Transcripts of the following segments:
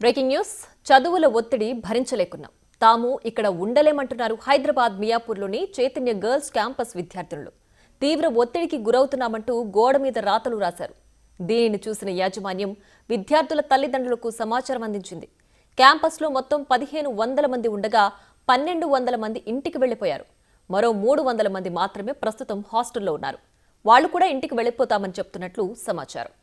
Breaking news. చదువుల ఒత్తిడి భరించలేకున్నాం, తాము ఇక్కడ ఉండలేమంటున్నారు హైదరాబాద్ మియాపూర్లోని చైతన్య గర్ల్స్ క్యాంపస్ విద్యార్థులు. తీవ్ర ఒత్తిడికి గురవుతున్నామంటూ గోడ మీద రాతలు రాశారు. దీనిని చూసిన యాజమాన్యం విద్యార్థుల తల్లిదండ్రులకు సమాచారం అందించింది. క్యాంపస్లో మొత్తం 1500 మంది ఉండగా 1200 మంది ఇంటికి వెళ్లిపోయారు. మరో 300 మంది మాత్రమే ప్రస్తుతం హాస్టల్లో ఉన్నారు. వాళ్లు కూడా ఇంటికి వెళ్లిపోతామని చెప్తున్నట్లు సమాచారం.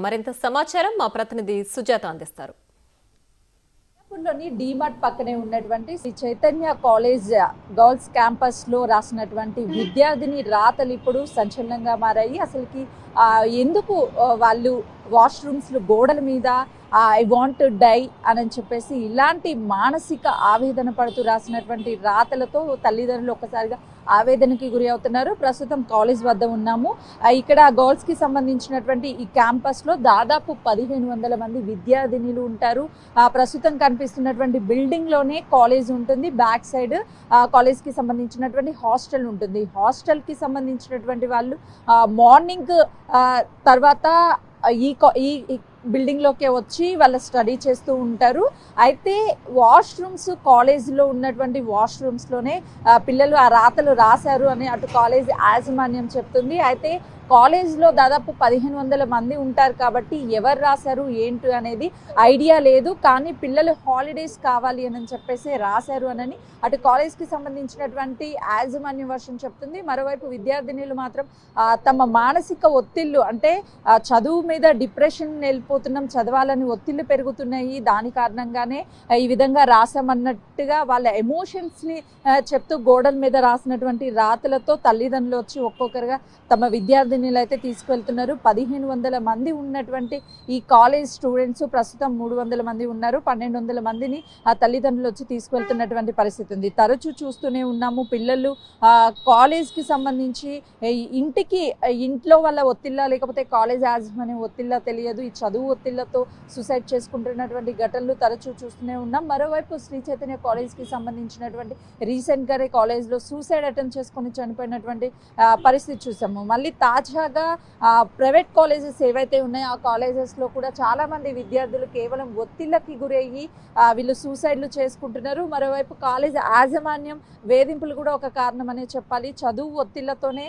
మరింత సమాచారం మా ప్రతినిధి సుజాత అందిస్తారు. లోని డీమార్ట్ పక్కనే ఉన్నటువంటి Sri Chaitanya college girls campus లో రాసినటువంటి విద్యార్థిని రాతలు ఇప్పుడు సంచలనంగా మారాయి. అసలుకి ఎందుకు వాళ్ళు వాష్రూమ్స్ గోడల మీద ఐ వాంట్ డై అని చెప్పేసి ఇలాంటి మానసిక ఆవేదన పడుతూ రాసినటువంటి రాతలతో తల్లిదండ్రులు ఒక్కసారిగా ఆవేదనకి గురి అవుతున్నారు. ప్రస్తుతం కాలేజ్ వద్ద ఉన్నాము. ఇక్కడ గర్ల్స్ కి సంబంధించినటువంటి ఈ క్యాంపస్ లో దాదాపు 1500 మంది విద్యార్థినులు ఉంటారు. ప్రస్తుతం కనిపిస్తున్నటువంటి బిల్డింగ్ లోనే కాలేజ్ ఉంటుంది. బ్యాక్ సైడ్ కాలేజ్ కి సంబంధించినటువంటి హాస్టల్ ఉంటుంది. హాస్టల్ కి సంబంధించినటువంటి వాళ్ళు మార్నింగ్ తర్వాత ఈ బిల్డింగ్ లోకే వచ్చి వాళ్ళ స్టడీ చేస్తూ ఉంటారు. అయితే వాష్రూమ్స్ కాలేజీలో ఉన్నటువంటి వాష్రూమ్స్ లోనే పిల్లలు ఆ రాతలు రాశారు అని అటు కాలేజ్ యాజమాన్యం చెప్తుంది. అయితే కాలేజ్లో దాదాపు 1500 మంది ఉంటారు కాబట్టి ఎవరు రాశారు ఏంటి అనేది ఐడియా లేదు. కానీ పిల్లలు హాలిడేస్ కావాలి అని చెప్పేసి రాశారు అని అటు కాలేజ్కి సంబంధించినటువంటి యాజమాన్యం వర్షం చెప్తుంది. మరోవైపు విద్యార్థినులు మాత్రం తమ మానసిక ఒత్తిళ్లు అంటే చదువు మీద డిప్రెషన్ వెళ్ళిపోతున్నాం, చదవాలని ఒత్తిళ్లు పెరుగుతున్నాయి, దాని కారణంగానే ఈ విధంగా రాసామన్నట్టుగా వాళ్ళ ఎమోషన్స్ని చెప్తూ గోడల మీద రాసినటువంటి రాతలతో తల్లిదండ్రులు వచ్చి ఒక్కొక్కరుగా తమ విద్యార్థినులు అయితే తీసుకువెళ్తున్నారు. 1500 మంది ఉన్నటువంటి ఈ కాలేజ్ స్టూడెంట్స్ ప్రస్తుతం 300 మంది ఉన్నారు. 1200 మందిని ఆ తల్లిదండ్రులు వచ్చి తీసుకువెళ్తున్నటువంటి పరిస్థితి ఉంది. తరచూ చూస్తూనే ఉన్నాము పిల్లలు కాలేజ్కి సంబంధించి ఇంట్లో వాళ్ళ ఒత్తిళ్ళ లేకపోతే కాలేజ్ యాజమాన్యం ఒత్తిళ్ళ తెలియదు, ఈ చదువు ఒత్తిళ్లతో సూసైడ్ చేసుకుంటున్నటువంటి ఘటనలు తరచూ చూస్తూనే ఉన్నాం. మరోవైపు శ్రీ చైతన్య కాలేజ్కి సంబంధించినటువంటి రీసెంట్గానే కాలేజ్లో సూసైడ్ అటెంప్ట్ చేసుకొని చనిపోయినటువంటి పరిస్థితి చూసాము. మళ్ళీ తాజాగా ప్రైవేట్ కాలేజెస్ ఏవైతే ఉన్నాయో ఆ కాలేజెస్లో కూడా చాలామంది విద్యార్థులు కేవలం ఒత్తిళ్ళకి గురయ్యి వీళ్ళు సూసైడ్లు చేసుకుంటున్నారు. మరోవైపు కాలేజ్ యాజమాన్యం వేధింపులు కూడా ఒక కారణం అనే చెప్పాలి. చదువు ఒత్తిళ్లతోనే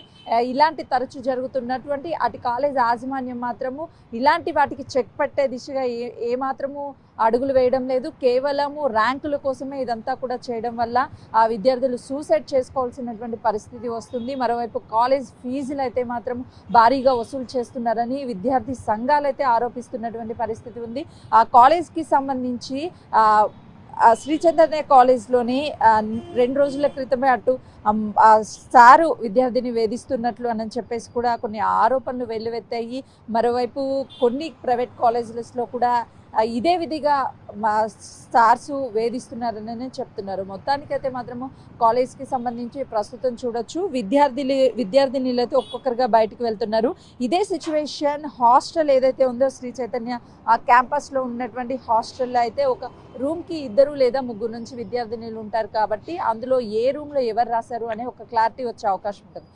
ఇలాంటి తరచూ జరుగుతున్నటువంటి అటు కాలేజ్ యాజమాన్యం మాత్రము ఇలాంటి వాటికి చెక్ పెట్టే దిశగా ఏమాత్రము అడుగులు వేయడం లేదు. కేవలము ర్యాంకుల కోసమే ఇదంతా కూడా చేయడం వల్ల ఆ విద్యార్థులు సూసైడ్ చేసుకోవాల్సినటువంటి పరిస్థితి వస్తుంది. మరోవైపు కాలేజ్ ఫీజులు అయితే మాత్రం భారీగా వసూలు చేస్తున్నారని విద్యార్థి సంఘాలు అయితే ఆరోపిస్తున్నటువంటి పరిస్థితి ఉంది. ఆ కాలేజ్కి సంబంధించి శ్రీ చైతన్య కాలేజ్లోని 2 రోజుల క్రితమే అటు సారు విద్యార్థిని వేధిస్తున్నట్లు అని చెప్పేసి కూడా కొన్ని ఆరోపణలు వెల్లువెత్తాయి. మరోవైపు కొన్ని ప్రైవేట్ కాలేజెస్లో కూడా ఇదే విధిగా స్టార్స్ వేధిస్తున్నారని చెప్తున్నారు. మొత్తానికైతే మాత్రము కాలేజ్కి సంబంధించి ప్రస్తుతం చూడొచ్చు విద్యార్థినులు అయితే ఒక్కొక్కరుగా బయటకు వెళ్తున్నారు. ఇదే సిచ్యువేషన్ హాస్టల్ ఏదైతే ఉందో శ్రీ చైతన్య ఆ క్యాంపస్లో ఉన్నటువంటి హాస్టల్లో అయితే ఒక రూమ్కి 2 లేదా 3 నుంచి విద్యార్థినులు ఉంటారు కాబట్టి అందులో ఏ రూమ్లో ఎవరు రాశారు అనే ఒక క్లారిటీ వచ్చే అవకాశం ఉంటుంది.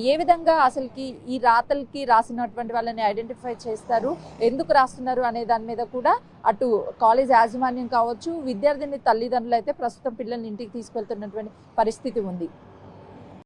ఏ విధంగా అసలుకి ఈ రాతలకి రాసినటువంటి వాళ్ళని ఐడెంటిఫై చేస్తారు, ఎందుకు రాస్తున్నారు అనే దాని మీద కూడా అటు కాలేజ్ యాజమాన్యం కావచ్చు, విద్యార్థిని తల్లిదండ్రులు అయితే ప్రస్తుతం పిల్లల్ని ఇంటికి తీసుకెళ్తున్నటువంటి పరిస్థితి ఉంది.